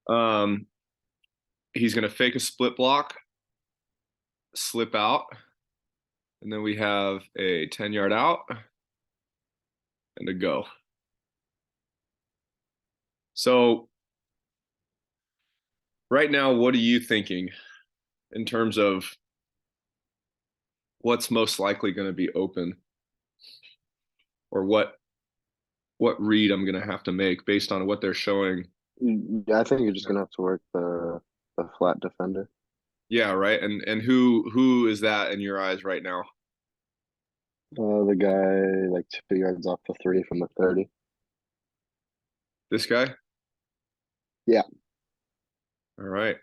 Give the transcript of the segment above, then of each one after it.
Um, he's going to fake a split block, slip out, and then we have a 10-yard out and a go. So right now, what are you thinking in terms of what's most likely going to be open, or what read I'm going to have to make based on what they're showing? Yeah, I think you're just gonna have to work the flat defender. Yeah, right. And who is that in your eyes right now? The guy like 2 yards off the three from the 30. This guy? Yeah, All right.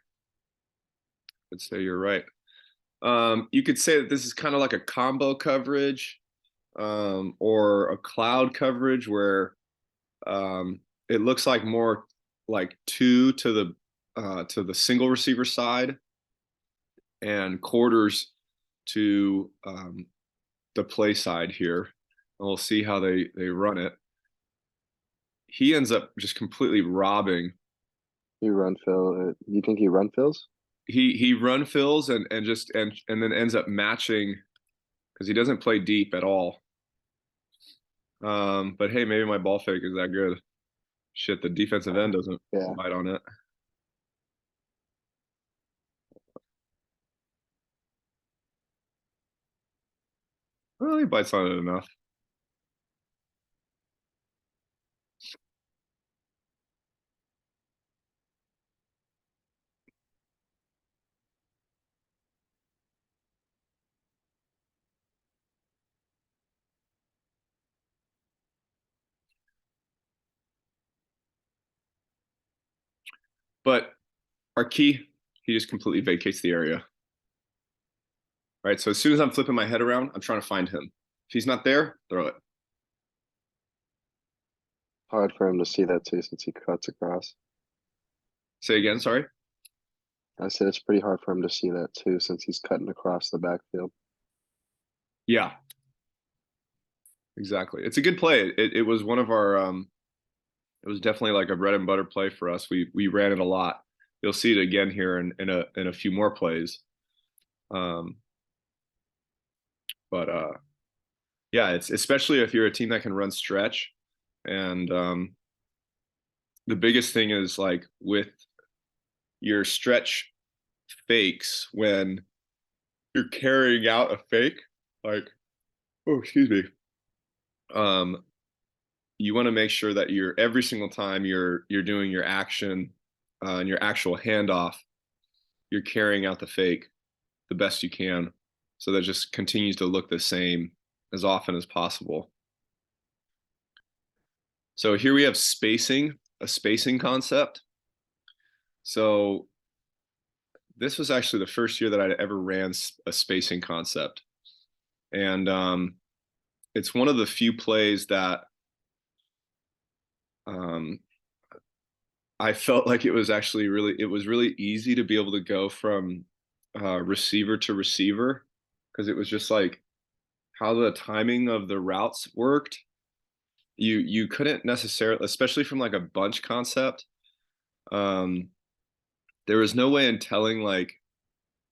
I'd say you're right. You could say that this is kind of like a combo coverage, or a cloud coverage where it looks like more like two to the single receiver side and quarters to the play side here. And we'll see how they run it. He ends up just completely robbing. you run fill. You think he run fills? He run fills and then ends up matching because he doesn't play deep at all. But hey, maybe my ball fake is that good. Shit, the defensive end doesn't Yeah. bite on it. Well, he bites on it enough. But our key, he just completely vacates the area. All right, so as soon as I'm flipping my head around, I'm trying to find him. If he's not there, throw it. Hard for him to see that too since he cuts across. Say again, sorry. I said it's pretty hard for him to see that too since he's cutting across the backfield. Yeah, exactly. It's a good play. It was one of our it was definitely like a bread and butter play for us. We ran it a lot. You'll see it again here in a few more plays. Um, but yeah, it's especially if you're a team that can run stretch. And the biggest thing is like with your stretch fakes when you're carrying out a fake, like, oh, excuse me. Um, you want to make sure that you're every single time you're doing your action and your actual handoff, you're carrying out the fake the best you can, so that just continues to look the same as often as possible. So here we have spacing, a spacing concept. So this was actually the first year that I'd ever ran a spacing concept, and it's one of the few plays that um, I felt like it was really easy to be able to go from receiver to receiver because it was just like how the timing of the routes worked. You couldn't necessarily, especially from like a bunch concept, um, there was no way in telling like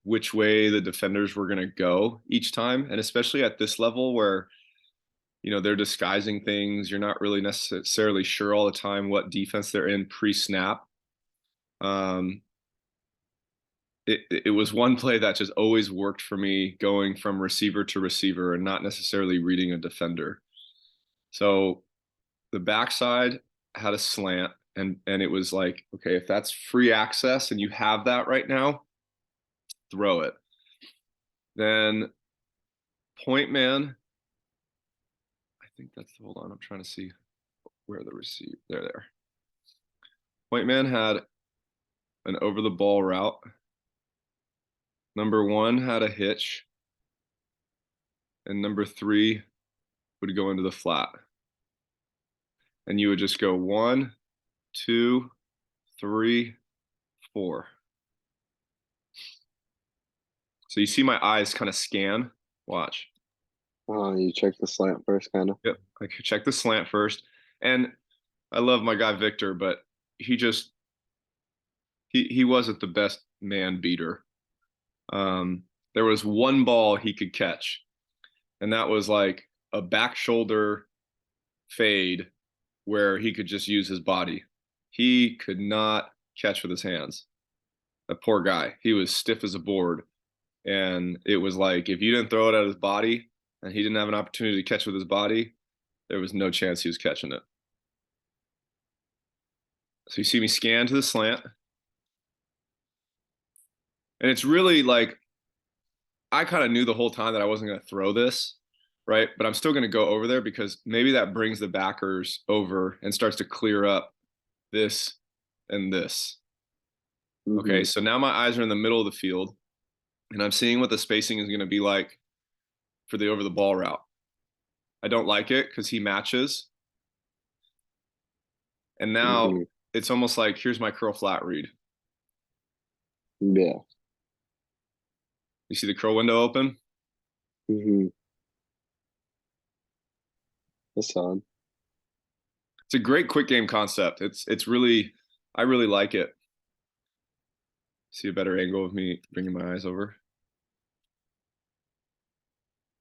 which way the defenders were going to go each time, and especially at this level where they're disguising things. You're not really necessarily sure all the time what defense they're in pre-snap. Um, it was one play that just always worked for me going from receiver to receiver and not necessarily reading a defender. So the backside had a slant and it was like, okay, if that's free access and you have that right now, throw it. Then point man, I think that's hold on, I'm trying to see where the receiver there. Point man had an over the ball route. Number one had a hitch, and number three would go into the flat. And you would just go one, two, three, four. So you see my eyes kind of scan. Watch. Oh, you check the slant first, kind of. Yep. I could check the slant first. And I love my guy Victor, but he just he wasn't the best man beater. There was one ball he could catch, and that was like a back shoulder fade where he could just use his body. He could not catch with his hands. That poor guy. He was stiff as a board. And it was like if you didn't throw it at his body and he didn't have an opportunity to catch with his body, there was no chance he was catching it. So you see me scan to the slant. And it's really like I kind of knew the whole time that I wasn't going to throw this, right? But I'm still going to go over there because maybe that brings the backers over and starts to clear up this and this. Okay, Mm-hmm. so now my eyes are in the middle of the field and I'm seeing what the spacing is going to be like for the over the ball route. I don't like it because he matches. And now Mm-hmm. it's almost like here's my curl flat read. Yeah. You see the curl window open? Mm-hmm. That's odd. It's a great quick game concept. It's really I really like it. See a better angle of me bringing my eyes over.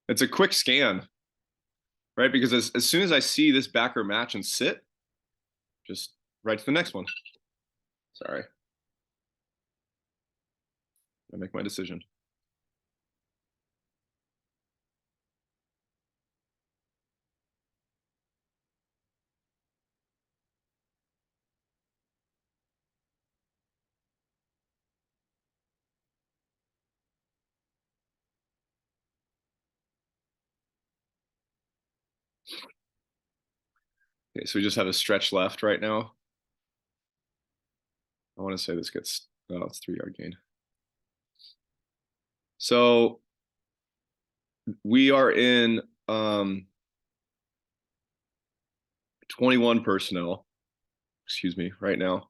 It's a quick scan, right? Because as soon as I see this backer match and sit, just right to the next one. Sorry. I make my decision. Okay, so we just have a stretch left right now. I want to say this gets, oh, it's 3 yard gain. So we are in 21 personnel, excuse me, right now.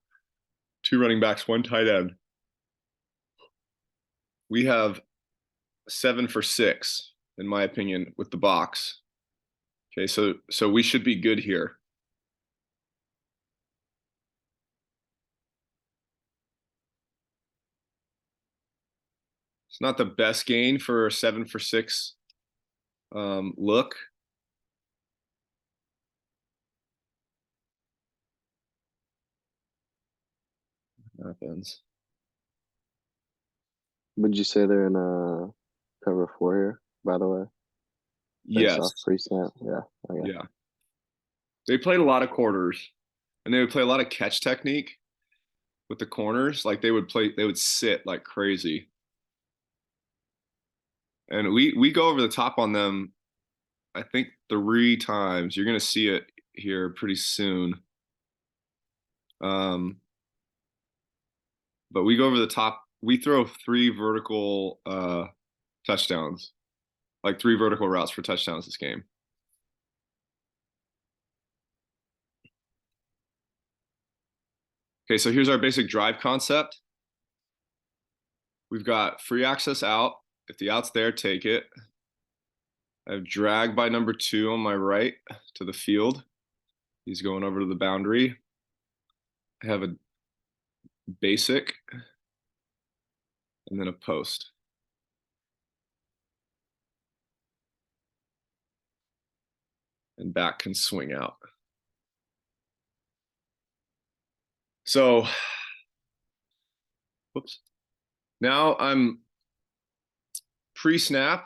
2 running backs, 1 tight end. We have 7 for 6, in my opinion, with the box. Okay, so we should be good here. It's not the best gain for a 7 for 6 look. Happens. Would you say they're in cover four here, by the way? Based off Yes. pre-snap? Yeah. Okay. Yeah. They played a lot of quarters and they would play a lot of catch technique with the corners. Like they would sit like crazy. And we go over the top on them, I think 3 times. You're gonna see it here pretty soon. Um, but we go over the top. We throw 3 vertical touchdowns, like 3 vertical routes for touchdowns this game. Okay, so here's our basic drive concept. We've got free access out. If the out's there, take it. I have drag by number 2 on my right to the field. He's going over to the boundary. I have a basic and then a post. And back can swing out. So, whoops. Now I'm pre-snap.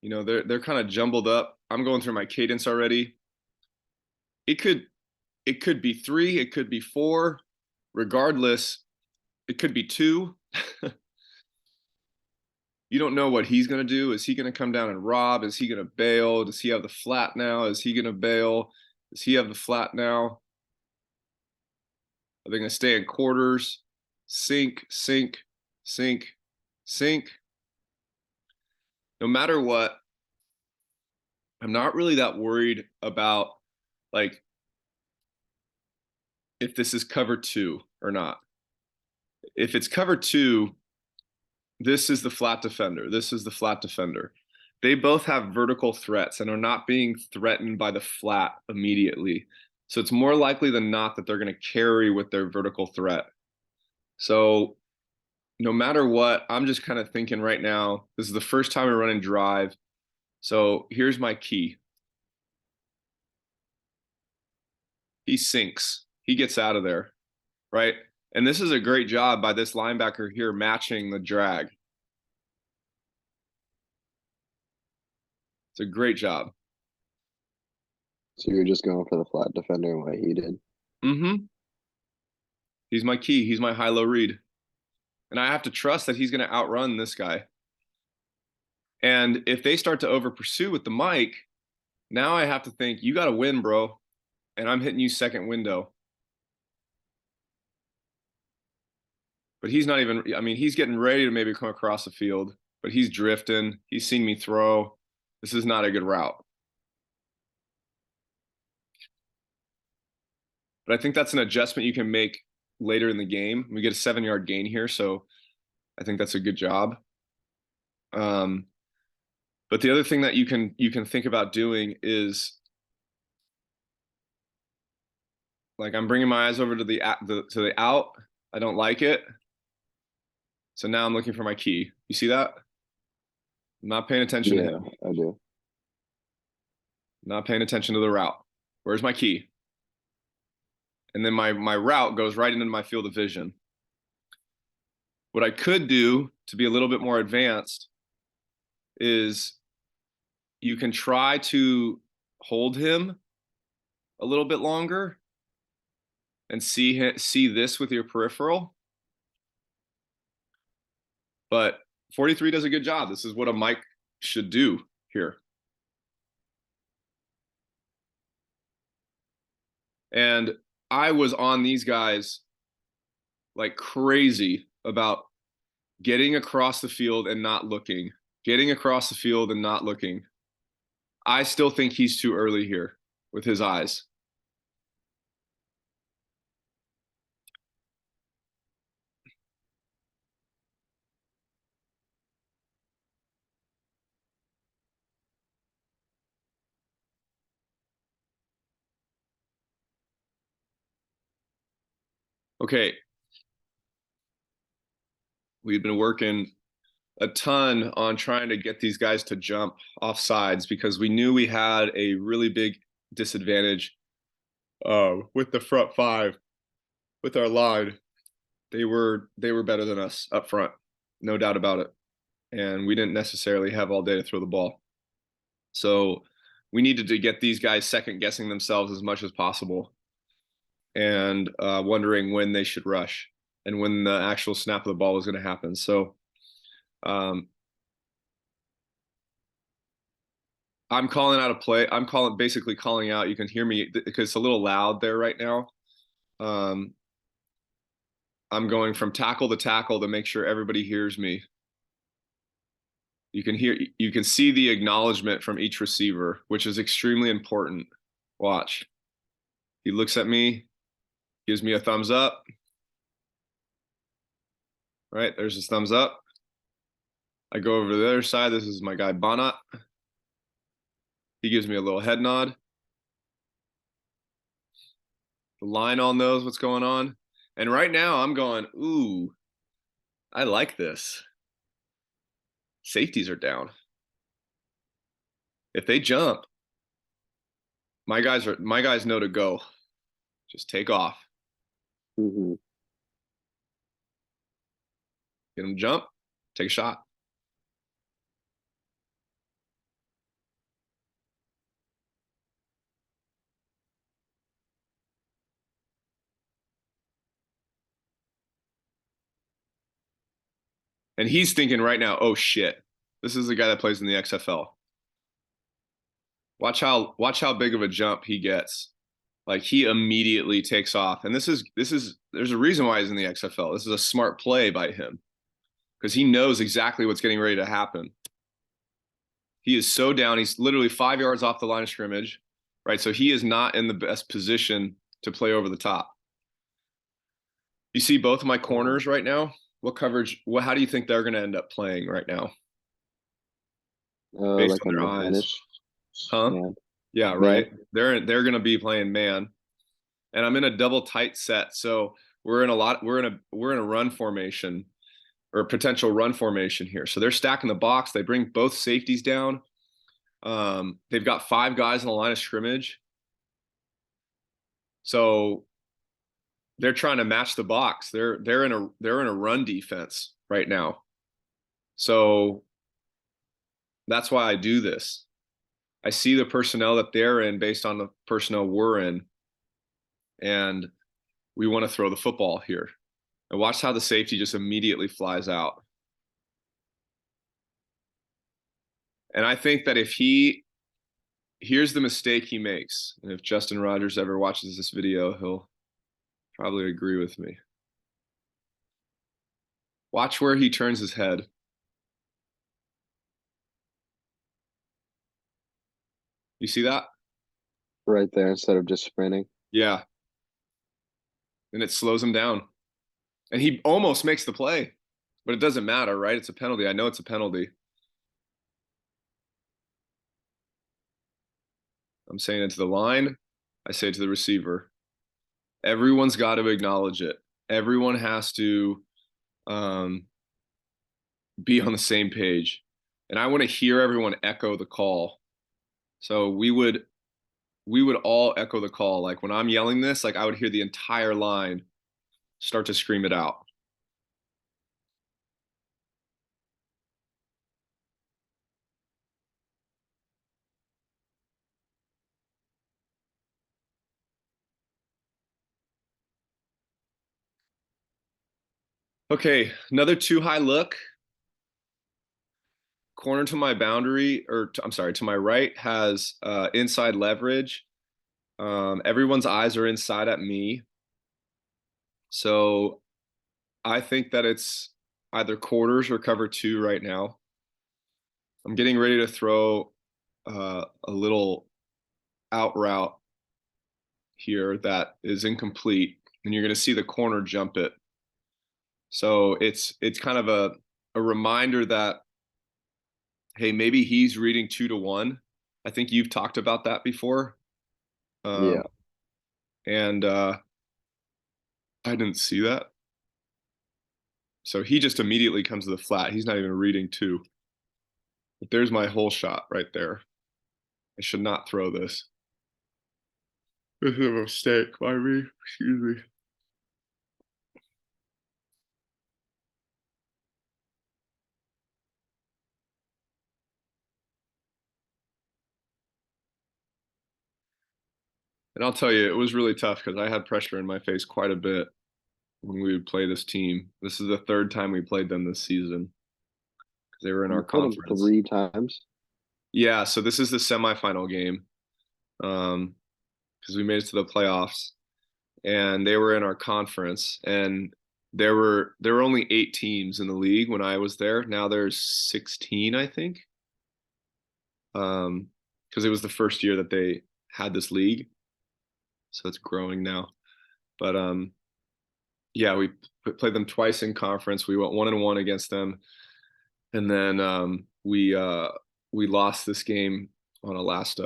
You know, they're kind of jumbled up. I'm going through my cadence already. It could be 3, it could be 4. Regardless, it could be 2. You don't know what he's going to do. Is he going to come down and rob? Is he going to bail? Does he have the flat now? Is he going to bail? Does he have the flat now? Are they going to stay in quarters? Sink, sink, sink, sink. No matter what, I'm not really that worried about like if this is cover 2 or not. If it's cover 2, this is the flat defender. This is the flat defender. They both have vertical threats and are not being threatened by the flat immediately. So it's more likely than not that they're going to carry with their vertical threat. So no matter what, I'm just kind of thinking right now, this is the first time we're running drive. So here's my key. He sinks. He gets out of there, right? And this is a great job by this linebacker here matching the drag. It's a great job. So you're just going for the flat defender and what he did. Mm-hmm. He's my key. He's my high-low read. And I have to trust that he's going to outrun this guy. And if they start to over pursue with the mic, now I have to think, you got to win, bro. And I'm hitting you second window. But he's not even, I mean, he's getting ready to maybe come across the field, but he's drifting. He's seen me throw. This is not a good route. But I think that's an adjustment you can make later in the game. We get a 7-yard gain here, so I think that's a good job. Um, but the other thing that you can think about doing is like I'm bringing my eyes over to the out. I don't like it. So now I'm looking for my key. You see that? I'm not paying attention to Yeah, him. I do. Not paying attention to the route. Where's my key? And then my route goes right into my field of vision. What I could do to be a little bit more advanced is you can try to hold him a little bit longer and see this with your peripheral. But 43 does a good job. This is what a mic should do here. And I was on these guys like crazy about getting across the field and not looking, getting across the field and not looking. I still think he's too early here with his eyes. Okay, we've been working a ton on trying to get these guys to jump off sides because we knew we had a really big disadvantage with the front five, with our line. They were better than us up front, no doubt about it. And we didn't necessarily have all day to throw the ball. So we needed to get these guys second guessing themselves as much as possible and wondering when they should rush and when the actual snap of the ball was going to happen. So um, I'm calling out a play. I'm basically calling out. You can hear me because it's a little loud there right now. Um, I'm going from tackle to tackle to make sure everybody hears me. You can see the acknowledgement from each receiver, which is extremely important. Watch. He looks at me, gives me a thumbs up. Right, there's his thumbs up. I go over to the other side. This is my guy Bonat. He gives me a little head nod. The line all knows what's going on. And right now I'm going, ooh, I like this. Safeties are down. If they jump, my guys know to go. Just take off. Mm-hmm. Get them to jump, take a shot. And he's thinking right now, oh shit, this is the guy that plays in the XFL. Watch how big of a jump he gets. Like he immediately takes off. And this is there's a reason why he's in the XFL. This is a smart play by him because he knows exactly what's getting ready to happen. He is so down. He's literally 5 yards off the line of scrimmage, right? So he is not in the best position to play over the top. You see both of my corners right now. What coverage? How do you think they're going to end up playing right now, based Like on a their eyes? manish Huh? man. Yeah, Man. right. They're going to be playing man, and I'm in a double tight set. So we're in a run formation or potential run formation here. So they're stacking the box. They bring both safeties down. They've got five guys in the line of scrimmage. So they're trying to match the box. They're in a run defense right now. So that's why I do this. I see the personnel that they're in based on the personnel we're in, and we want to throw the football here. And watch how the safety just immediately flies out. And I think that if here's the mistake he makes, and if Justin Rogers ever watches this video, he'll probably agree with me. Watch where he turns his head. You see that? Right there instead of just sprinting. Yeah. And it slows him down. And he almost makes the play, but it doesn't matter, right? It's a penalty. I know it's a penalty. I'm saying it to the line. I say it to the receiver. Everyone's got to acknowledge it. Everyone has to um, be on the same page. And I want to hear everyone echo the call. So we would all echo the call. Like when I'm yelling this, like I would hear the entire line start to scream it out. Okay, another too high look. Corner to my boundary, or I'm sorry, to my right has inside leverage. Everyone's eyes are inside at me. So I think that it's either quarters or cover two right now. I'm getting ready to throw a little out route here that is incomplete, and you're going to see the corner jump it. So it's kind of a reminder that hey, maybe he's reading 2-1. I think you've talked about that before, Yeah. and I didn't see that. So he just immediately comes to the flat. He's not even reading two. But there's my whole shot right there. I should not throw this. This is a mistake by me. Excuse me. And I'll tell you, it was really tough because I had pressure in my face quite a bit when we would play this team. This is the third time we played them this season because they were in our You played them conference. 3 times. Yeah, so this is the semifinal game because we made it to the playoffs, and they were in our conference, and there were only 8 teams in the league when I was there. Now there's 16, I think, because it was the first year that they had this league, so it's growing now. But yeah, we played them twice in conference. We went 1-1 against them, and then we lost this game on a last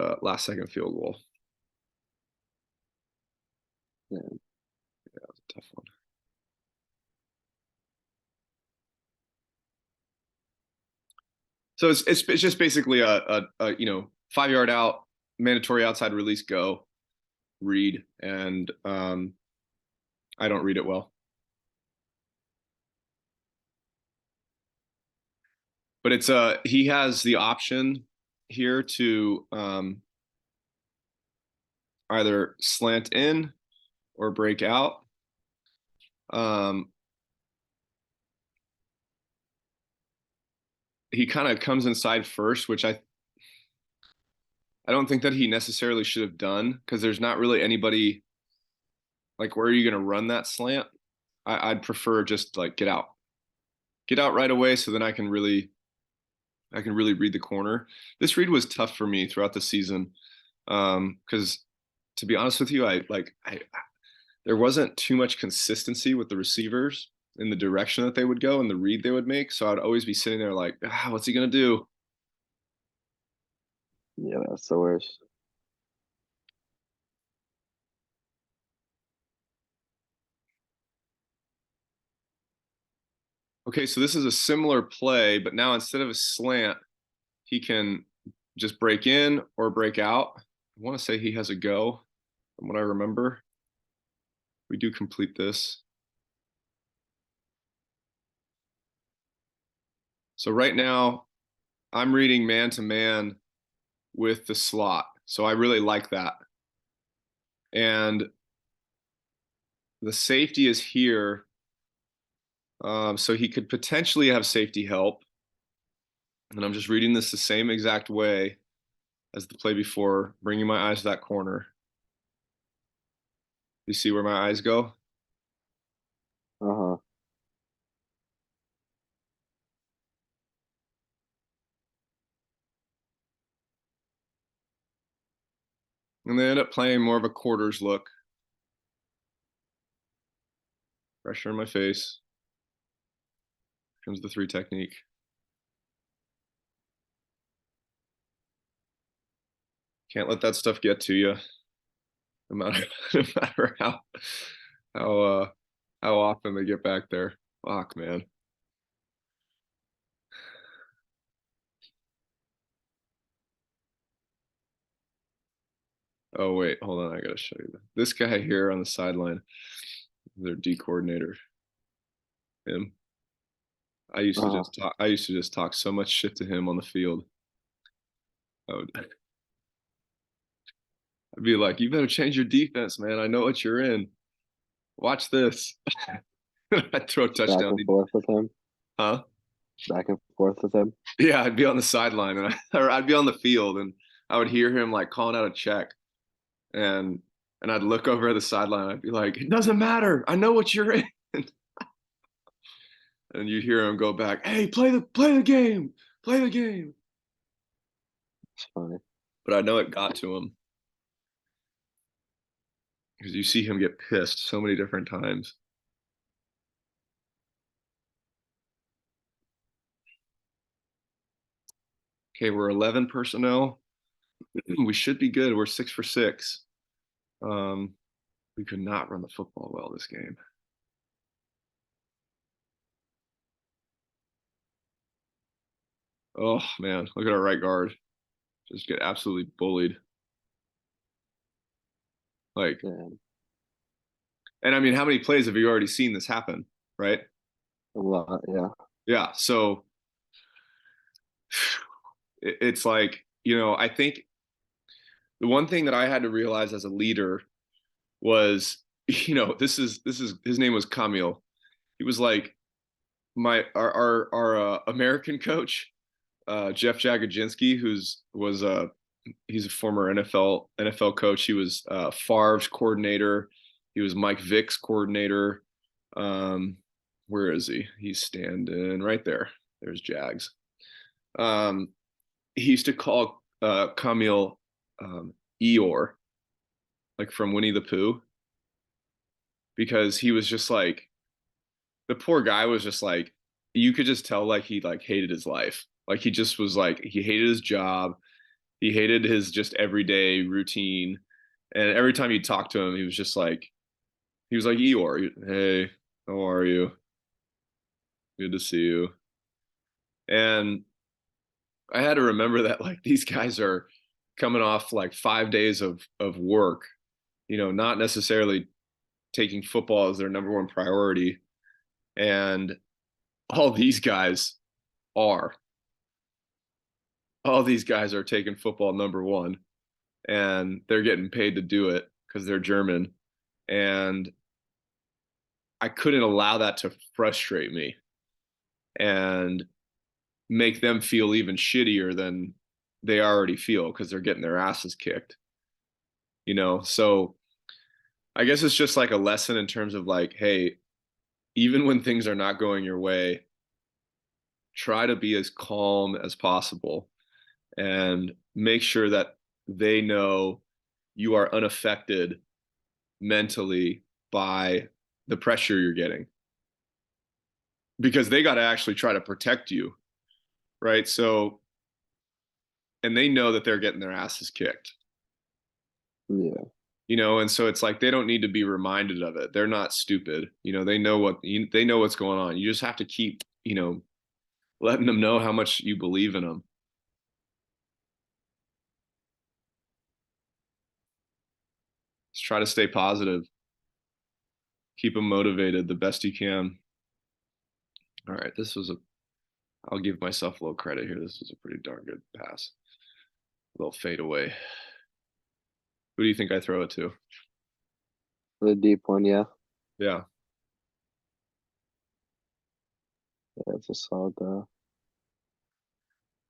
second field goal. Yeah. Yeah, it was a tough one. So it's just basically a 5 yard out, mandatory outside release, go read, and I don't read it well. But it's he has the option here to either slant in or break out. Um, he kind of comes inside first, which I don't think that he necessarily should have done because there's not really anybody like where are you going to run that slant? I'd prefer just like get out right away so then I can really read the corner. This read was tough for me throughout the season because to be honest with you, I there wasn't too much consistency with the receivers in the direction that they would go and the read they would make. So I'd always be sitting there like, what's he gonna do? Yeah, that's the worst. Okay, so this is a similar play, but now instead of a slant, he can just break in or break out. I want to say he has a go, from what I remember. We do complete this. So right now, I'm reading man to man with the slot. So I really like that. And the safety is here. So he could potentially have safety help. And I'm just reading this the same exact way as the play before, bringing my eyes to that corner. You see where my eyes go? Uh-huh. And they end up playing more of a quarters look. Pressure in my face. Comes the three technique. Can't let that stuff get to you, no matter no matter how how often they get back there. Fuck, man. Oh wait, hold on. I gotta show you this guy here on the sideline. Their D coordinator. Him. I used to Uh-huh. just talk. I used to just talk so much shit to him on the field. I'd be like, "You better change your defense, man. I know what you're in. Watch this." I'd throw a Just back touchdown. and forth with him. Huh? Back and forth with him. Yeah, I'd be on the sideline or I'd be on the field and I would hear him like calling out a check and I'd look over at the sideline. I'd be like, "It doesn't matter. I know what you're in." And you'd hear him go back, "Hey, play the game. Play the game." It's funny. But I know it got to him because you see him get pissed so many different times. Okay, we're 11 personnel. We should be good. We're 6 for 6. Um, we could not run the football well this game. Oh man, look at our right guard. Just get absolutely bullied. Like, Yeah. and I mean, how many plays have you already seen this happen, right? A lot, yeah. Yeah. So it's like, I think the one thing that I had to realize as a leader was, this is his name was Camille. He was like my our American coach, Jeff Jagodzinski, he's a former NFL coach. He was Favre's coordinator. He was Mike Vick's coordinator. Um, where is he? He's standing right there. There's Jags. Um, he used to call Camille Eeyore, like from Winnie the Pooh, because he was just like the poor guy was just like you could just tell like he like hated his life. Like he just was like he hated his job. He hated his just everyday routine. And every time you talk to him, he was like Eeyore. Hey, how are you? Good to see you. And I had to remember that like these guys are coming off like 5 days of work, not necessarily taking football as their number one priority. And all these guys are. All these guys are taking football number one and they're getting paid to do it because they're German. And I couldn't allow that to frustrate me and make them feel even shittier than they already feel because they're getting their asses kicked. So I guess it's just like a lesson in terms of like, hey, even when things are not going your way, try to be as calm as possible and make sure that they know you are unaffected mentally by the pressure you're getting because they got to actually try to protect you, right? So, and they know that they're getting their asses kicked, Yeah. and so it's like they don't need to be reminded of it. They're not stupid, they know what's going on. You just have to keep, letting them know how much you believe in them. Just try to stay positive. Keep them motivated the best you can. All right, I'll give myself a little credit here. This was a pretty darn good pass. A little fade away. Who do you think I throw it to? The deep one, yeah. Yeah. Yeah, it's a solid All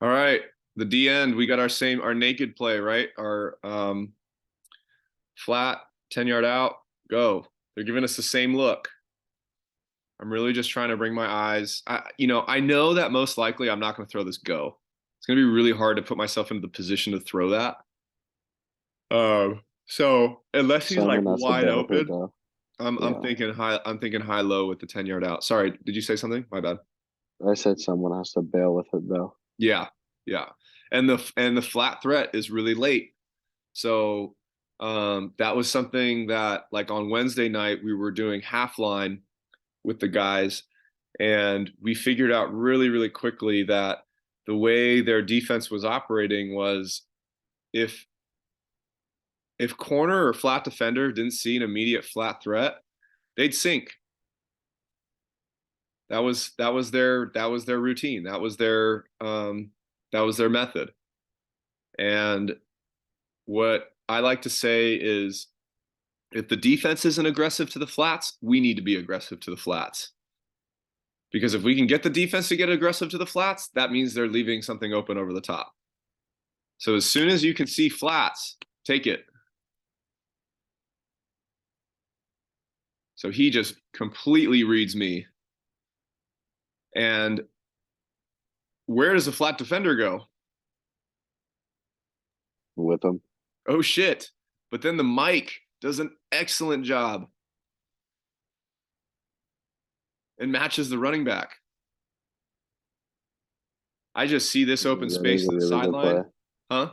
right. The D end, we got our naked play, right? Our flat, 10-yard out, go. They're giving us the same look. I'm really just trying to bring my eyes. I know that most likely I'm not going to throw this go. It's going to be really hard to put myself into the position to throw that. So unless he's like Someone has to wide bail with it open, though. I'm Yeah. thinking high. I'm thinking high low with the 10-yard out. Sorry, did you say something? My bad. I said someone has to bail with it though. Yeah, yeah. And the flat threat is really late. So that was something that like on Wednesday night we were doing half line with the guys, and we figured out really, really quickly that the way their defense was operating was if corner or flat defender didn't see an immediate flat threat, they'd sink. That was their routine. That was their method. And what I like to say is if the defense isn't aggressive to the flats, we need to be aggressive to the flats. Because if we can get the defense to get aggressive to the flats, that means they're leaving something open over the top. So as soon as you can see flats, take it. So he just completely reads me. And where does the flat defender go? With them. Oh shit. But then the Mike does an excellent job and matches the running back. I just see this open That is space a to the really good play. sideline. Huh?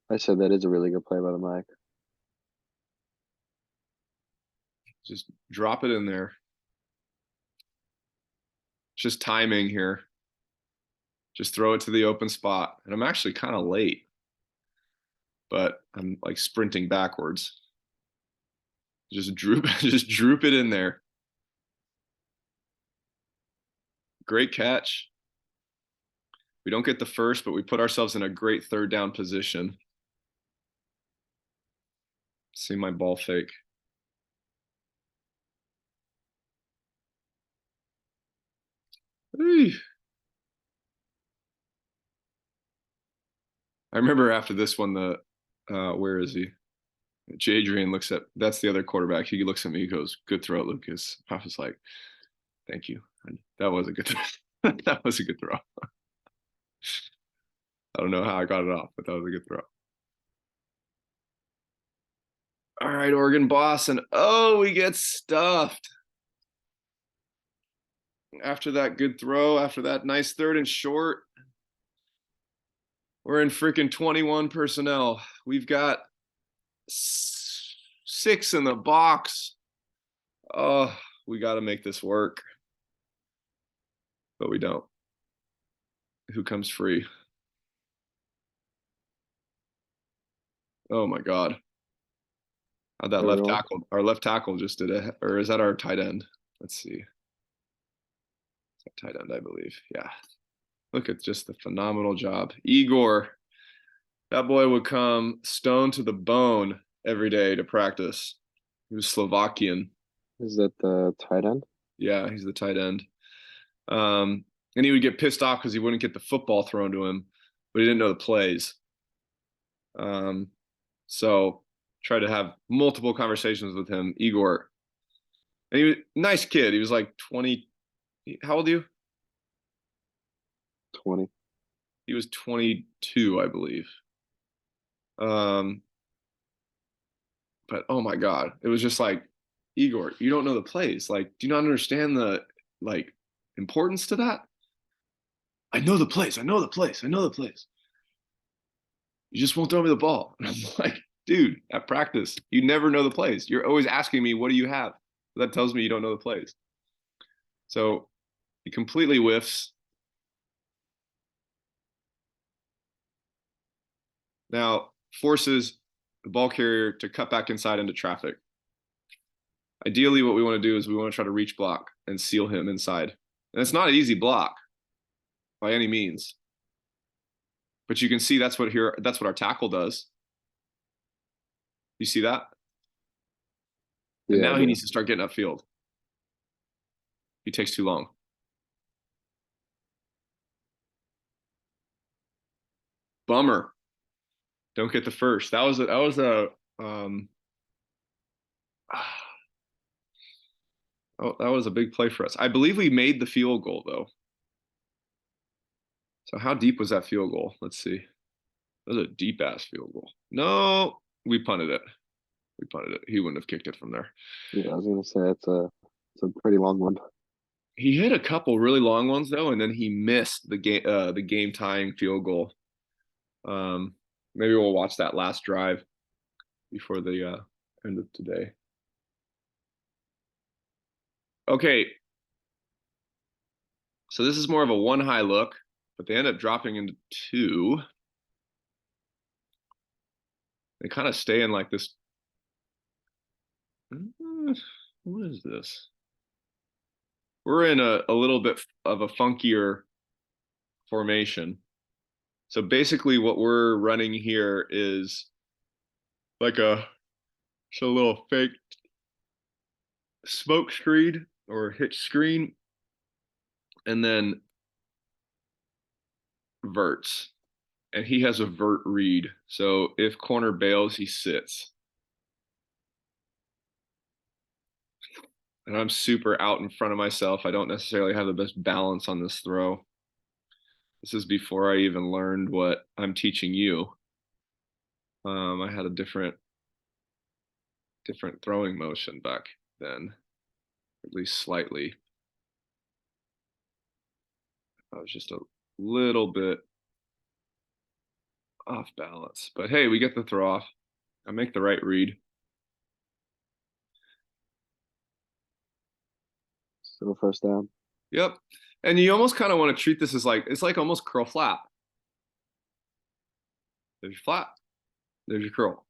I said that is a really good play by the mic. Just drop it in there. It's just timing here. Just throw it to the open spot. And I'm actually kind of late, but I'm like sprinting backwards. Just droop it in there. Great catch. We don't get the first, but we put ourselves in a great third down position. See my ball fake. Eey. I remember after this one, where is he? Jadrian looks at, that's the other quarterback. He looks at me, he goes, "Good throw, Lucas." I was like, "Thank you." That was a good throw. That was a good throw. I don't know how I got it off, but that was a good throw. All right, Oregon boss, and oh, we get stuffed. After that good throw, after that nice third and short, we're in freaking 21 personnel. We've got 6 in the box. Oh, we got to make this work. But we don't. Who comes free? Oh my God. How'd that left Everyone. tackle? Our left tackle just did it, or is that our tight end? Let's see. Tight end, I believe. Yeah. Look at just the phenomenal job. Igor, that boy would come stone to the bone every day to practice. He was Slovakian. Is that the tight end? Yeah, he's the tight end. And he would get pissed off because he wouldn't get the football thrown to him, but he didn't know the plays. So tried to have multiple conversations with him, Igor. And he was a nice kid. He was like 20. How old are you? 20. He was 22, I believe. Um, but oh my God, it was just like, Igor, you don't know the plays. Like, do you not understand the like importance to that? I know the plays. I know the plays. I know the plays. You just won't throw me the ball. And I'm like, dude, at practice, you never know the plays. You're always asking me, what do you have? That tells me you don't know the plays. So He completely whiffs. Now forces the ball carrier to cut back inside into traffic. Ideally, what we want to do is we want to try to reach block and seal him inside. And it's not an easy block by any means. But you can see that's what our tackle does. You see that? And Yeah, I now he do. needs to start getting upfield. He takes too long. Bummer. Don't get the first. That was a oh, that was a big play for us. I believe we made the field goal though. So how deep was that field goal? Let's see. That was a deep ass field goal. No, we punted it. We punted it. He wouldn't have kicked it from there. Yeah, I was gonna say it's a pretty long one. He hit a couple really long ones though, and then he missed the game tying field goal. Um, Maybe we'll watch that last drive before the end of today. Okay, so this is more of a one high look, but they end up dropping into two. They kind of stay in like this. What is this? We're in a little bit of a funkier formation. So basically, what we're running here is like a little fake smoke screen or hitch screen, and then verts. And he has a vert read. So if corner bails, he sits. And I'm super out in front of myself. I don't necessarily have the best balance on this throw. This is before I even learned what I'm teaching you. I had a different throwing motion back then, at least slightly. I was just a little bit off balance. But hey, we get the throw off. I make the right read. Still first down. Yep. And you almost kind of want to treat this as like it's like almost curl flap. There's your flap. There's your curl.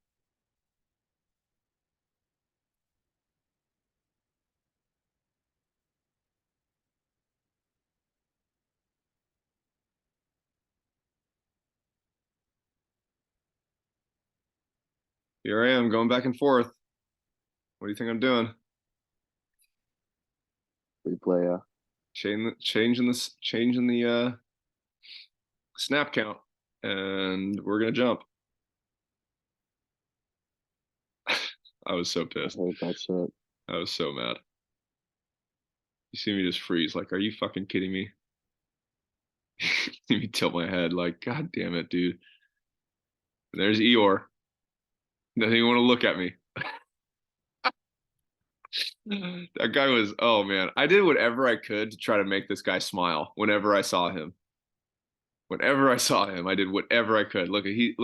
Here I am going back and forth. What do you think I'm doing? Replay. Changing the snap count, and we're gonna jump. I was so I pissed. hate that shit. I was so mad. You see me just freeze. Like, are you fucking kidding me? See me tilt my head. Like, God damn it, dude. And there's Eeyore. Doesn't even want to look at me. That guy was. Oh man, I did whatever I could to try to make this guy smile. Whenever I saw him. Whenever I saw him, I did whatever I could.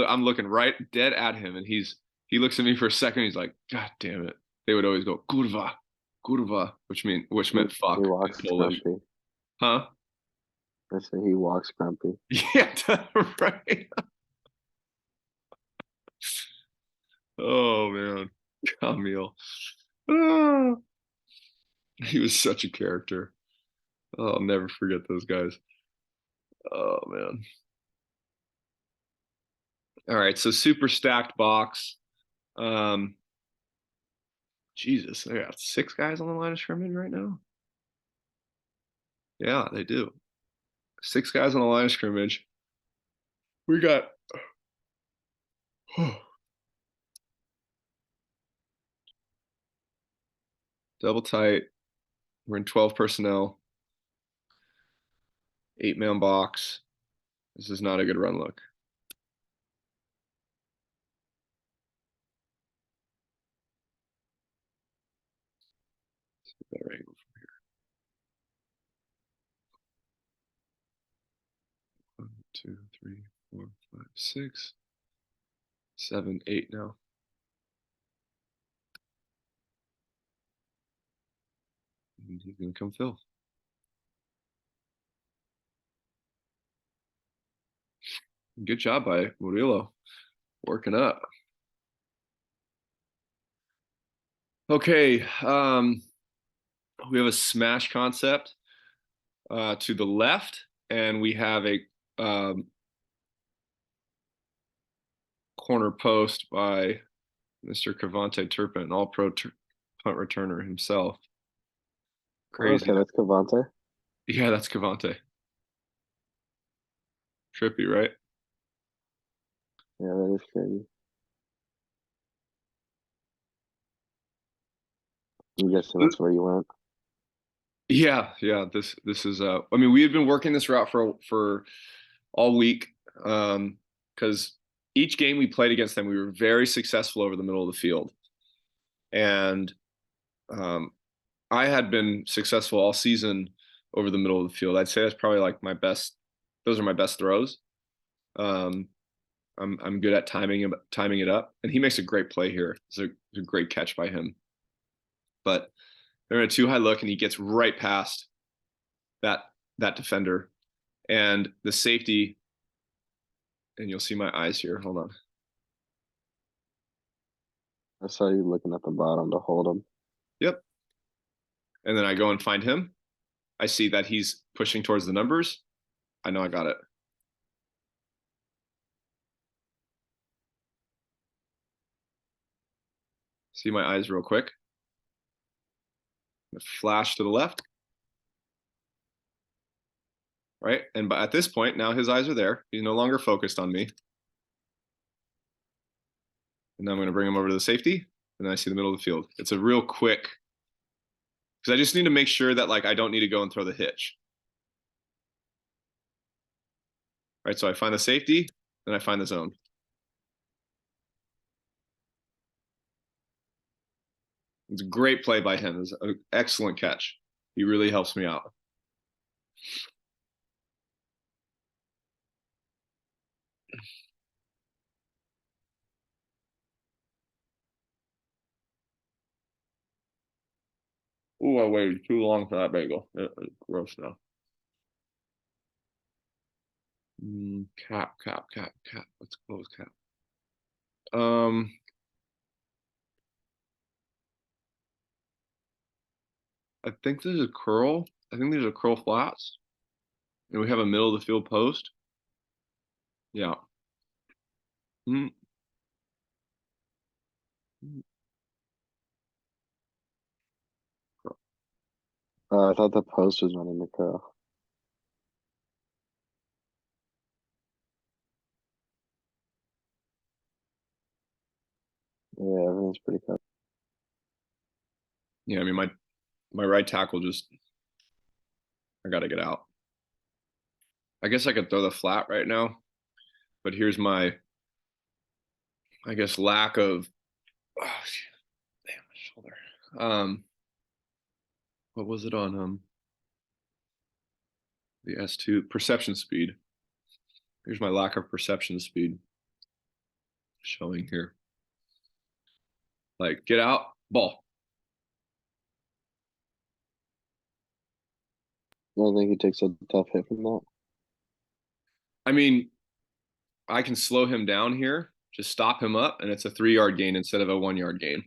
I'm looking right dead at him, and he looks at me for a second. He's like, God damn it. They would always go kurva, kurva, which He, meant he fuck in walks Polish. grumpy. Huh? I say he walks grumpy. Yeah, right. Oh man, Camille. Ah, he was such a character. Oh, I'll never forget those guys. Oh man. All right, so super stacked box. Um, Jesus, they got six guys on the line of scrimmage right now. Yeah, they do. Six guys on the line of scrimmage. We got double tight. We're in 12 personnel, 8-man box. This is not a good run look. Better angle. 1, 2, 3, 4, 5, 6, 7, 8 now. And he's gonna come fill. Good job by Murillo, working up. Okay, we have a smash concept to the left, and we have a corner post by Mr. Cavante Turpin, an all-pro punt returner himself. Crazy Okay, that. that's Cavante. Yeah, that's Cavante. Trippy, right? Yeah, that is crazy. I'm guessing that's where you went. Yeah, yeah. This is I mean, we had been working this route for all week. Because each game we played against them, we were very successful over the middle of the field. And um I had been successful all season over the middle of the field. I'd say that's probably like my best, those are my best throws. Um I'm good at timing it up. And he makes a great play here. It's a great catch by him. But they're in a too high look and he gets right past that that defender. And the safety, and you'll see my eyes here. Hold on. I saw you looking at the bottom to hold him. Yep. And then I go and find him. I see that he's pushing towards the numbers. I know I got it. See my eyes real quick. Flash to the left. Right. And at this point, now his eyes are there. He's no longer focused on me. And then I'm going to bring him over to the safety. And then I see the middle of the field. It's a real quick, because I just need to make sure that like I don't need to go and throw the hitch. All right. So I find the safety, then I find the zone. It's a great play by him. It's an excellent catch. He really helps me out. Ooh, I waited too long for that bagel. It's gross now. Cap. Let's close cap. Um, I think there's a curl. I think there's a curl flats, and we have a middle of the field post. Yeah. Mm. I thought the post was running the curl. Yeah, everything's pretty cut. Yeah, I mean my right tackle just I gotta get out. I guess I could throw the flat right now, but here's my I guess lack of oh, damn my shoulder. What was it on the S2 perception speed? Here's my lack of perception speed showing here. Like get out, ball. I don't think he takes a tough hit from that. I mean, I can slow him down here, just stop him up, and it's a 3 yard gain instead of a 1 yard gain.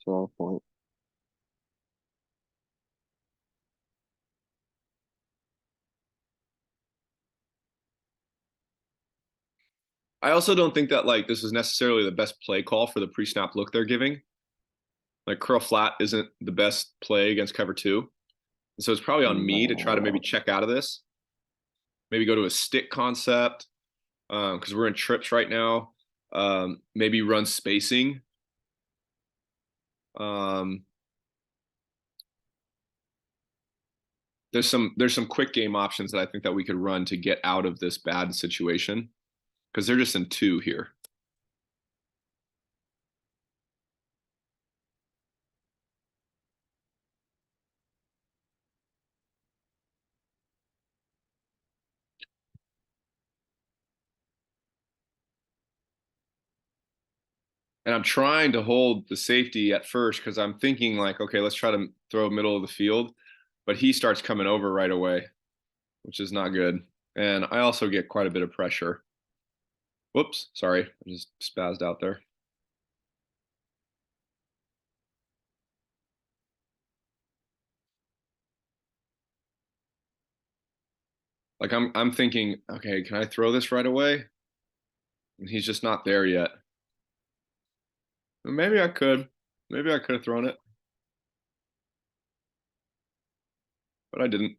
So point. I also don't think that like this is necessarily the best play call for the pre-snap look they're giving. Like curl flat isn't the best play against cover two. And so it's probably on me to try to maybe No. check out of this. Maybe go to a stick concept because we're in trips right now. Maybe run spacing. Um, there's some quick game options that I think that we could run to get out of this bad situation because they're just in two here. And I'm trying to hold the safety at first because I'm thinking like, okay, let's try to throw middle of the field, but he starts coming over right away, which is not good. And I also get quite a bit of pressure. Whoops, sorry, I just spazzed out there. Like I'm thinking, okay, can I throw this right away? And he's just not there yet. Maybe I could. Maybe I could have thrown it, but I didn't.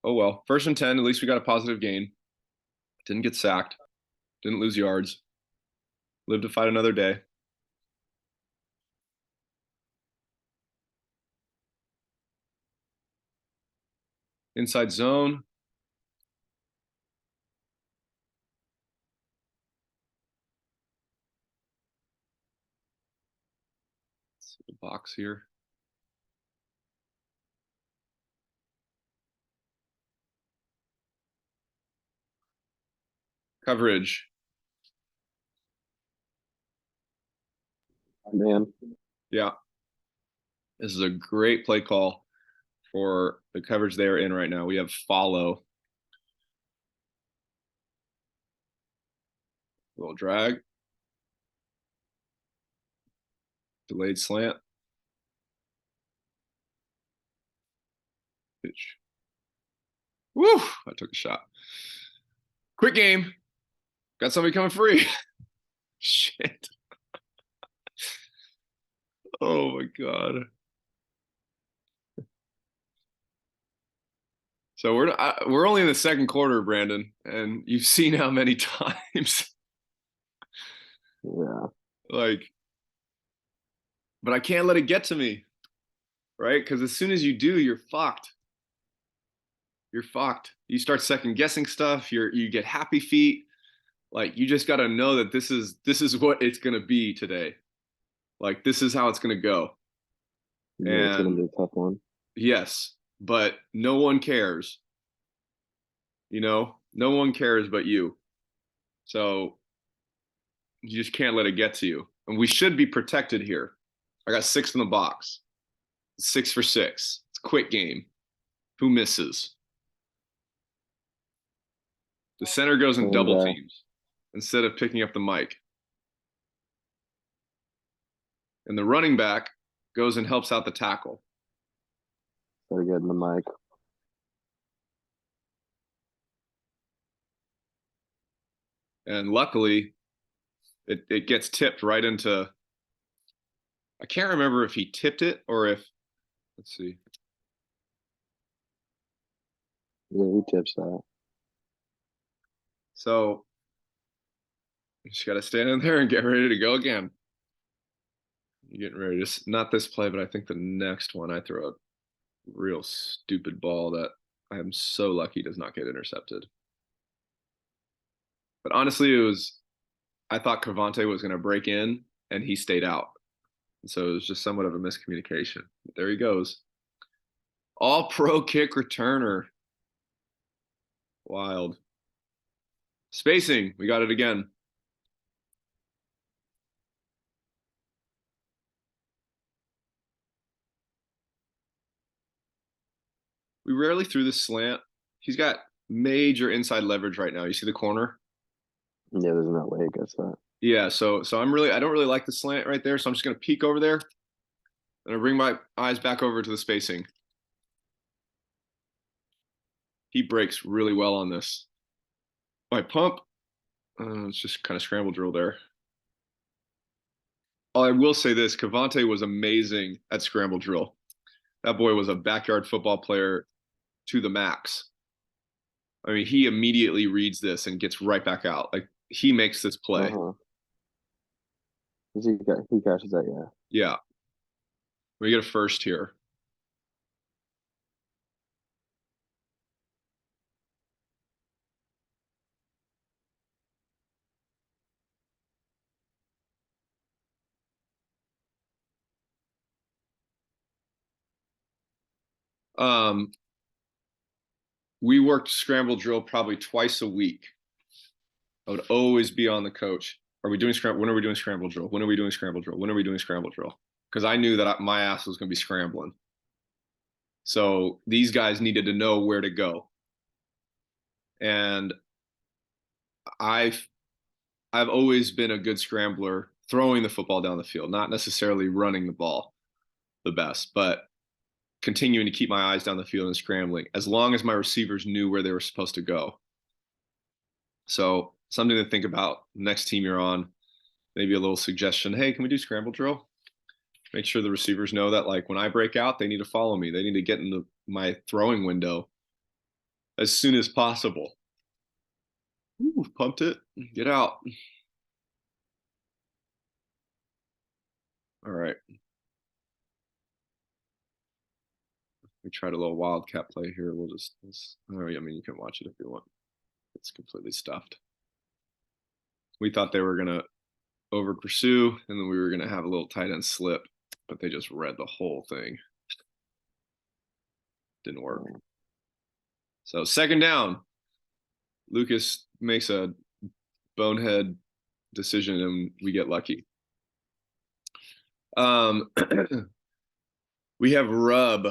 Oh well. First and 10, at least we got a positive gain. Didn't get sacked. Didn't lose yards. Lived to fight another day. Inside zone. Let's see the box here. Coverage. Man, Yeah. This is a great play call for the coverage they are in right now. We have follow. A little drag. Delayed slant. Pitch. Woo! I took a shot. Quick game. Got somebody coming free. Shit. Oh my God. So we're only in the second quarter, Brandon, and you've seen how many times yeah, like, but I can't let it get to me, right? Because as soon as you do, you're fucked. You're fucked. You start second guessing stuff. You get happy feet. Like you just got to know that this is what it's gonna be today. Like this is how it's gonna go. yeah, it's gonna And be a tough one. yes, but no one cares. No one cares but you. So you just can't let it get to you. And we should be protected here. I got six in the box. 6 for 6. It's a quick game. Who misses? The center goes in And double teams instead of picking up the mic. And the running back goes and helps out the tackle. gotta get in the mic. And luckily, it gets tipped right into. I can't remember if he tipped it or if. Let's see. Yeah, he tips that. So you just got to stand in there and get ready to go again. You're getting ready to, not this play, but I think the next one I throw a real stupid ball that I am so lucky does not get intercepted. But honestly, I thought Cavante was going to break in and he stayed out. And so it was just somewhat of a miscommunication. But there he goes. All pro kick returner. Wild. Spacing. We got it again. We rarely threw this slant. He's got major inside leverage right now. You see the corner? Yeah, there's no way he gets that. Yeah, so I don't really like the slant right there, so I'm just gonna peek over there and I bring my eyes back over to the spacing. He breaks really well on this. My pump, it's just kind of scramble drill there. Oh, I will say this, Cavante was amazing at scramble drill. That boy was a backyard football player to the max. I mean, he immediately reads this and gets right back out. Like he makes this play. Uh-huh. He catches that, yeah. Yeah, we get a first here. Um, we worked scramble drill probably twice a week. I would always be on the coach. Are we doing scramble? When are we doing scramble drill? When are we doing scramble drill? When are we doing scramble drill? Because I knew that my ass was going to be scrambling. So these guys needed to know where to go. And I've I've always been a good scrambler throwing the football down the field, not necessarily running the ball the best, but continuing to keep my eyes down the field and scrambling as long as my receivers knew where they were supposed to go. So something to think about next team you're on. Maybe a little suggestion. Hey, can we do scramble drill? Make sure the receivers know that like when I break out, they need to follow me. They need to get in my throwing window as soon as possible. Ooh, pumped it. Get out. All right. We tried a little wildcat play here. Oh, I mean, you can watch it if you want. It's completely stuffed. We thought they were going to over pursue and then we were going to have a little tight end slip, but they just read the whole thing. Didn't work. So second down, Lucas makes a bonehead decision and we get lucky. We have rub.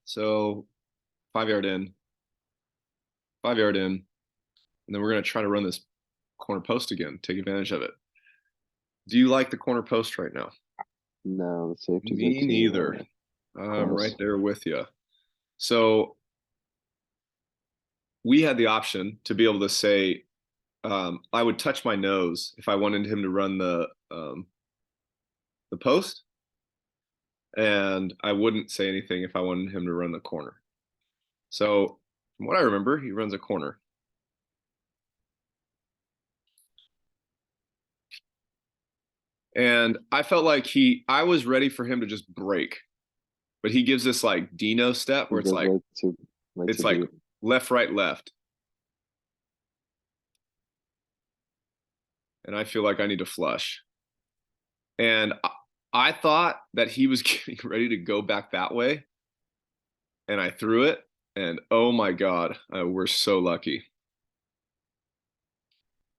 So 5 yard in, 5 yard in, and then we're going to try to run this corner post again, take advantage of it. Do you like the corner post right now? No, the safeties are Me neither. I'm right close. there with you. So we had the option to be able to say, I would touch my nose if I wanted him to run the post, and I wouldn't say anything if I wanted him to run the corner. So from what I remember, he runs a corner. And I felt like I was ready for him to just break, but he gives this like Dino step He where goes way it's too like deep. left, right, left. And I feel like I need to flush. And I thought that he was getting ready to go back that way. And I threw it. And oh my God, we're so lucky.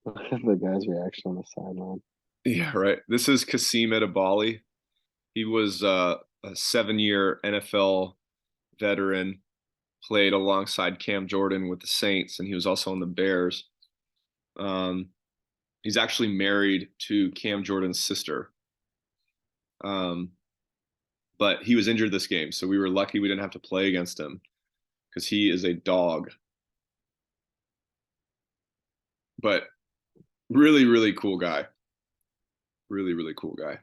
Look at the guy's reaction on the sideline. Yeah, right. This is Kasim Edebali. He was a 7 year NFL veteran, played alongside Cam Jordan with the Saints, and he was also on the Bears. Um, he's actually married to Cam Jordan's sister. Um, but he was injured this game, so we were lucky we didn't have to play against him because he is a dog. But really, really cool guy. Really, really cool guy.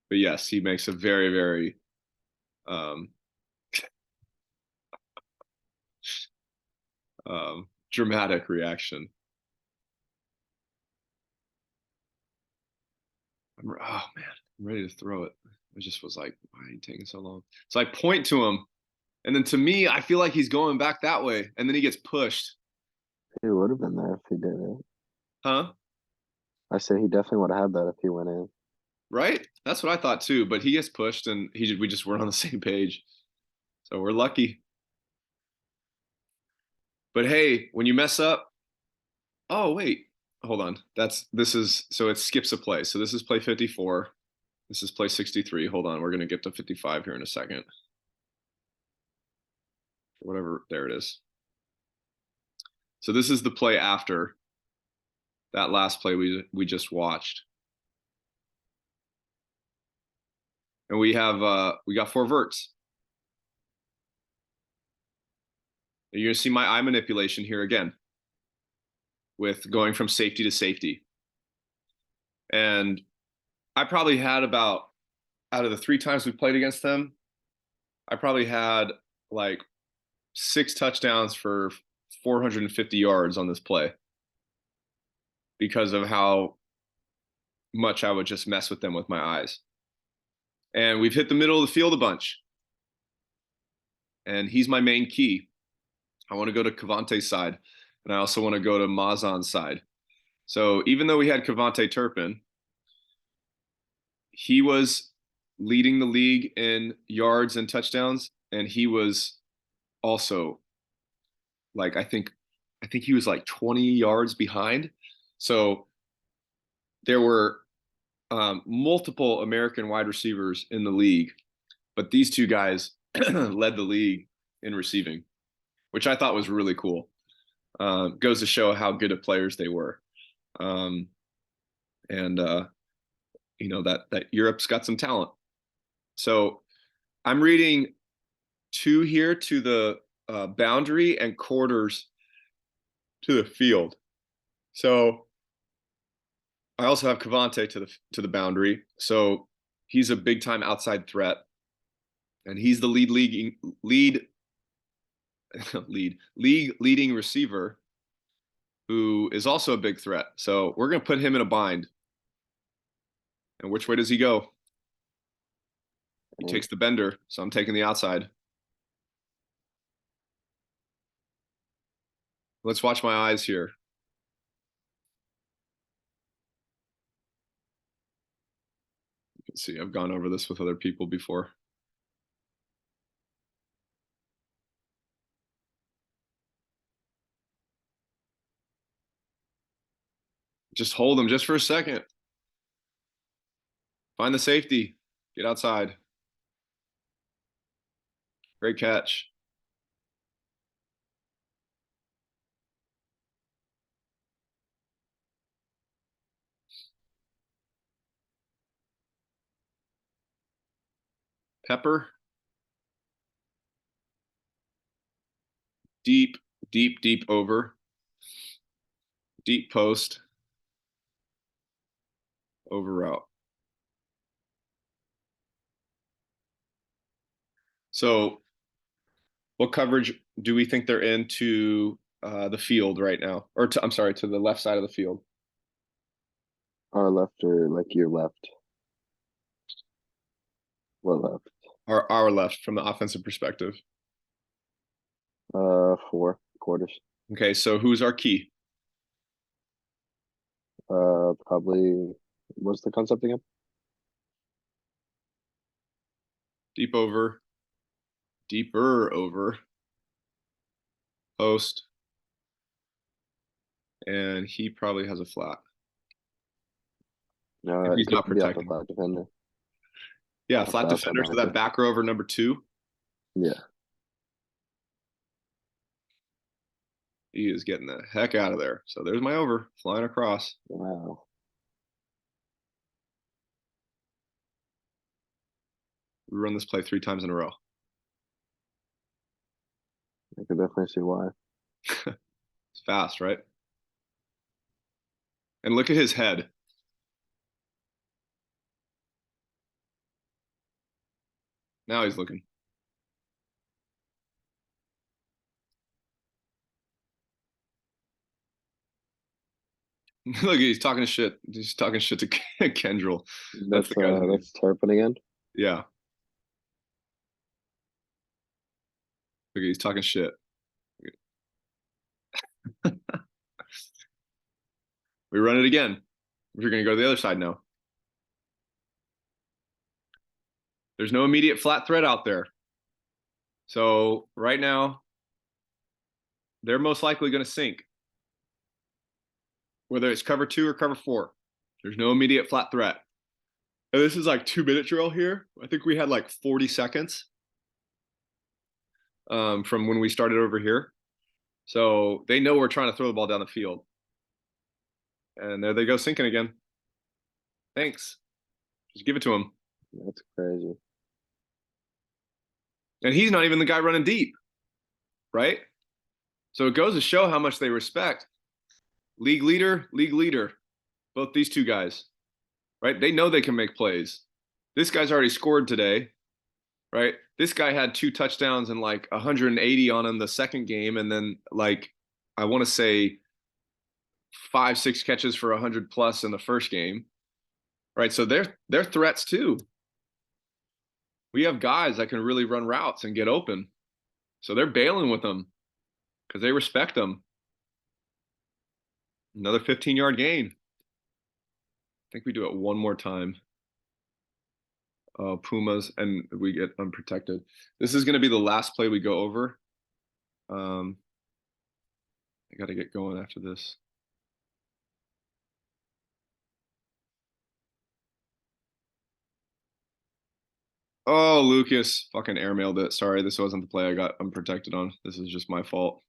But yes, he makes a very, very um, dramatic reaction. Oh man, I'm ready to throw it. I just was like, why are you taking so long? So I point to him, and then to me, I feel like he's going back that way, and then he gets pushed. He would have been there if he did it. Huh? I said he definitely would have had that if he went in. Right? That's what I thought too. But he gets pushed, and we just weren't on the same page. So we're lucky. But hey, when you mess up, oh wait, hold on. This is so it skips a play. So this is play 54. This is play 63. Hold on, we're gonna get to 55 here in a second. Whatever, there it is. So this is the play after that last play we just watched. And we got 4 verts. You're gonna see my eye manipulation here again with going from safety to safety. And I probably had about out of the 3 times we played against them, I probably had like 6 touchdowns for 450 yards on this play because of how much I would just mess with them with my eyes. And we've hit the middle of the field a bunch. And he's my main key. I want to go to Cavante's side, and I also want to go to Mazan's side. So even though we had Cavante Turpin, he was leading the league in yards and touchdowns, and he was also like I think he was like 20 yards behind. So there were multiple American wide receivers in the league, but these 2 guys led the league in receiving, which I thought was really cool. Goes to show how good of players they were. Um, and that Europe's got some talent. So I'm reading two here to the boundary and quarters to the field. So I also have Cavante to the boundary. So he's a big time outside threat, and he's the league leading receiver who is also a big threat. So we're going to put him in a bind. And which way does he go? He And takes the bender, so I'm taking the outside. Let's watch my eyes here. You can see I've gone over this with other people before. Just hold him just for a second. Find the safety. Get outside. Great catch. Pepper. Deep, deep, deep over. Deep post. Over route. So what coverage do we think they're in to the field right now? Or I'm sorry, to the left side of the field. our left or like your left? What left? Our left from the offensive perspective. 4 quarters. Okay, so who's our key? Probably. What's the concept again? Deep over, deeper over, post, and he probably has a flat if It he's could not be off the protecting. flat defender, Yeah, off the flat outside defender. So that linebacker. back row over number two, Yeah. he is getting the heck out of there. So there's my over flying across. Wow. We run this play 3 times in a row. I could definitely see why. It's fast, right? And look at his head. Now he's looking. Look, he's talking shit. He's talking shit to Kendrill. That's the guy's name. That's Turpin again. Yeah. Look, he's talking shit. We run it again. We're going to go to the other side now. There's no immediate flat threat out there. So right now, they're most likely going to sink, whether it's cover 2 or cover 4. There's no immediate flat threat. And this is like 2 minute drill here. I think we had like 40 seconds from when we started over here. So they know we're trying to throw the ball down the field. And there they go sinking again. Thanks. Just give it to him. That's crazy. And he's not even the guy running deep, right? So it goes to show how much they respect. League leader. Both these two guys, right? They know they can make plays. This guy's already scored today, right? This guy had 2 touchdowns and like 180 on him the second game, and then like I want to say 5, 6 catches for 100 plus in the first game, right? So they're threats too. We have guys that can really run routes and get open, so they're bailing with them because they respect them. Another 15-yard gain. I think we do it one more time. Pumas, and we get unprotected. This is going to be the last play we go over. I got to get going after this. Oh, Lucas fucking airmailed it. Sorry, this wasn't the play I got unprotected on. This is just my fault.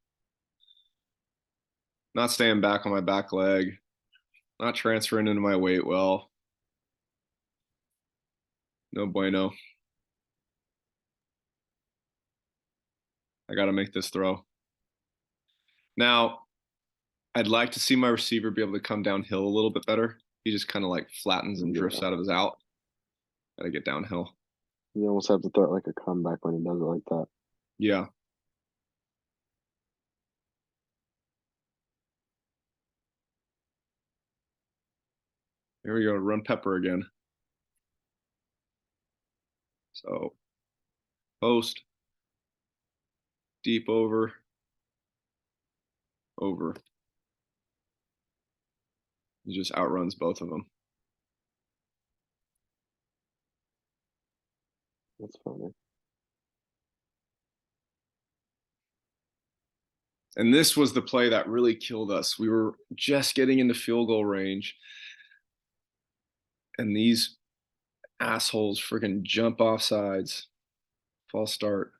Not staying back on my back leg. Not transferring into my weight well. No bueno. I got to make this throw. Now, I'd like to see my receiver be able to come downhill a little bit better. He just kind of like flattens and drifts Yeah. out of his out. Got to get downhill. You almost have to throw it like a comeback when he does it like that. Yeah. Here we go. Run pepper again. So post, deep over, over. He just outruns both of them. That's funny. And this was the play that really killed us. We were just getting into field goal range, and these assholes freaking jump off sides. False start.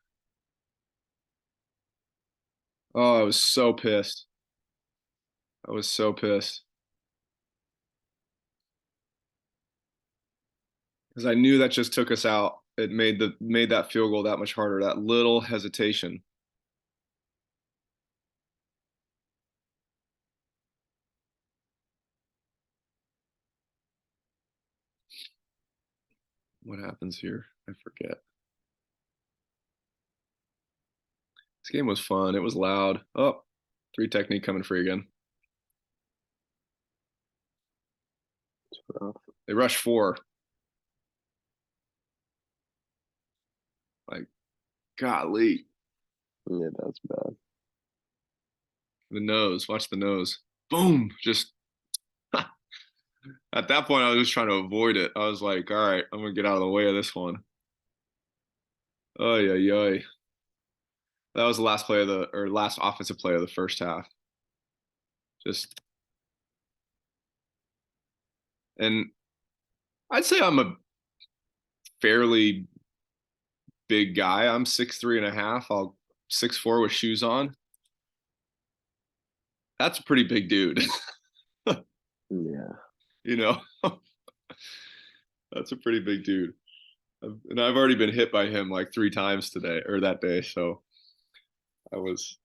Oh, I was so pissed. I was so pissed because I knew that just took us out. It made that field goal that much harder. That little hesitation. What happens here? I forget. This game was fun. It was loud. Oh, three technique coming free again. It's rough. They rush four. Like, golly. Yeah, that's bad. The nose. Watch the nose. Boom. Just at that point, I was just trying to avoid it. I was like, all right, I'm gonna get out of the way of this one. Oh yeah, yeah. That was the last play of the or last offensive play of the first half. Just and I'd say I'm a fairly big guy. I'm 6'3.5". I'll 6'4" with shoes on. That's a pretty big dude. Yeah. You know, that's a pretty big dude. And I've already been hit by him like 3 times today or that day. So I was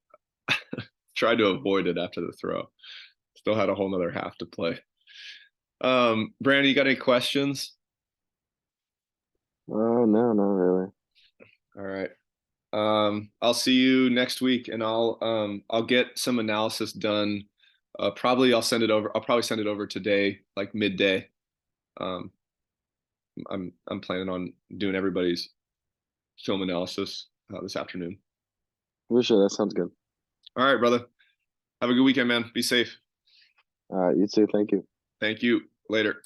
tried to avoid it after the throw. Still had a whole nother half to play. Brandon, you got any questions? Oh no, not really. All right. I'll see you next week, and I'll get some analysis done. Probably I'll send it over. I'll probably send it over today, like midday. Um, I'm planning on doing everybody's film analysis this afternoon. For sure, that sounds good. All right, brother. Have a good weekend, man. Be safe. You too. Thank you. Thank you. Later.